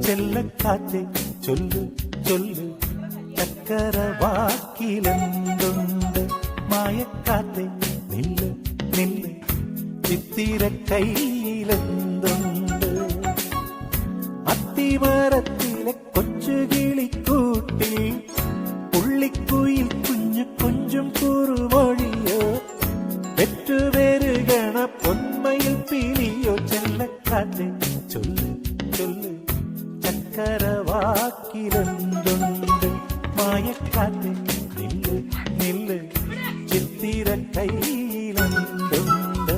ചെല്ലക്കാറ്റെ ചൊല്ലു ചൊല്ലു ചക്കരവാക്കിലെന്തുണ്ട് മായക്കാറ്റെ നില്ല് നില്ല് ചിത്തിര കയ്യിലെന്തുണ്ട് അത്തിമരത്തിലെ കൊച്ചുകിളിക്കൂട്ടിൽ പുള്ളിക്കുയിൽ കുഞ്ഞു കൊഞ്ചും കുറുമൊഴിയോ പെറ്റുപെരുകണ പൊന്മയിൽ പിലിയോ ചെല്ലക്കാറ്റെ ചൊല്ലു ചൊല്ലു ചക്കരവാക്കിലെന്തുണ്ട് മായക്കാറ്റെ നില്ല് നില്ല് ചിത്തിര കയ്യിലെന്തുണ്ട്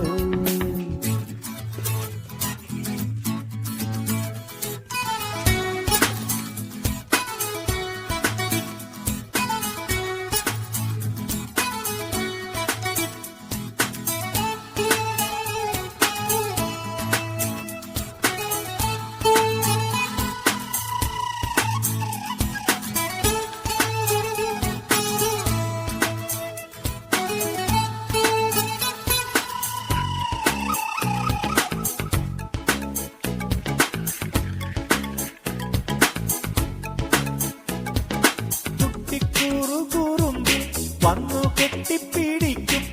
വന്നു കെട്ടിപ്പിടിക്കും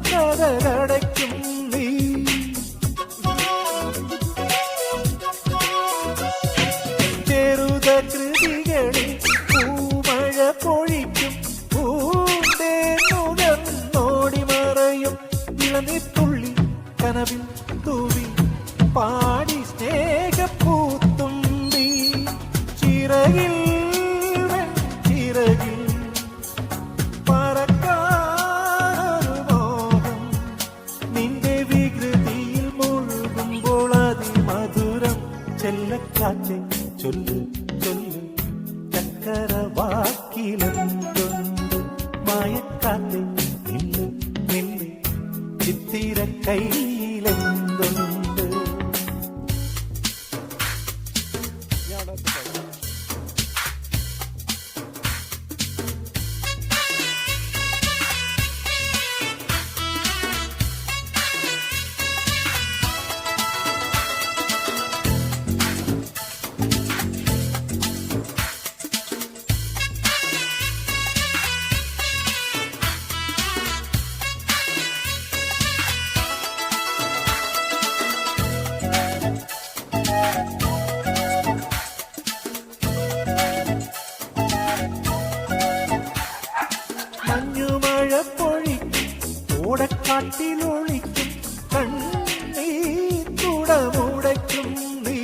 കഥകടയ്ക്കും നീ ചെറുത കൃതികളിൽ പൂമഴ പൊഴിക്കും പൂണ്ടേന്നുകർന്നോടി മറയും ഇളനീർത്തുള്ളി കനവിൽ തൂവി പാടി സ്നേഹപ്പൂത്തുമ്പി ചിറകിൽ ചിറകിൽ ചെല്ലക്കാറ്റെ ചൊല്ലു ചൊല്ലു ചക്കരവാക്കിലെന്തുണ്ട് മായക്കാറ്റെ നില്ല് നില്ല് ചിത്തിര കയ്യിലെന്തുണ്ട് ഓടക്കാട്ടിലൊളിക്കും കണ്ണീർ തുടമുടയ്ക്കും നീ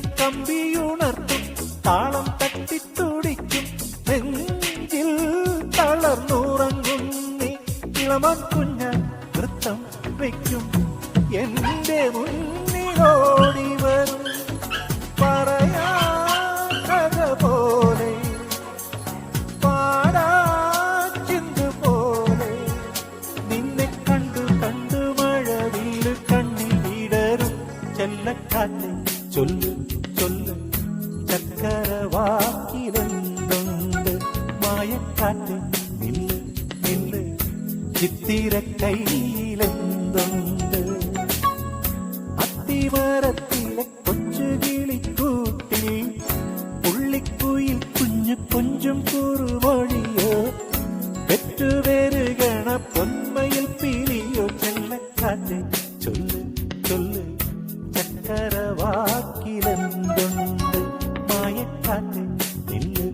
വീണക്കമ്പിയുണർത്തും താളം തട്ടിത്തുടിക്കും നെഞ്ചിൽ തളർന്നുറങ്ങും നീ ഇളമാൻ കുഞ്ഞാൻ നൃത്തം വയ്ക്കും എന്റെ മുന്നിലോടി വരും പറയാ കഥ പോലെ ചെല്ലക്കാറ്റെ ചൊല്ലു ചൊല്ലു ചക്കരവാക്കിലെന്തുണ്ട് മായക്കാറ്റെ നില്ല് നില്ല് ചിത്തിര കയ്യിലെന്തുണ്ട് അത്തിമരത്തിലെ കൊച്ചുകിളിക്കൂട്ടിൽ പുള്ളിക്കുയിൽ കുഞ്ഞു കൊഞ്ചും കുറുമൊഴിയോ പെറ്റുപെരുകണ പൊന്മയിൽ പിലിയോ ചെല്ലക്കാറ്റെ ചൊല്ലു ചൊല്ലു ചക്കരവാക്കിലെന്തുണ്ട് മായക്കാറ്റെ നില്ല്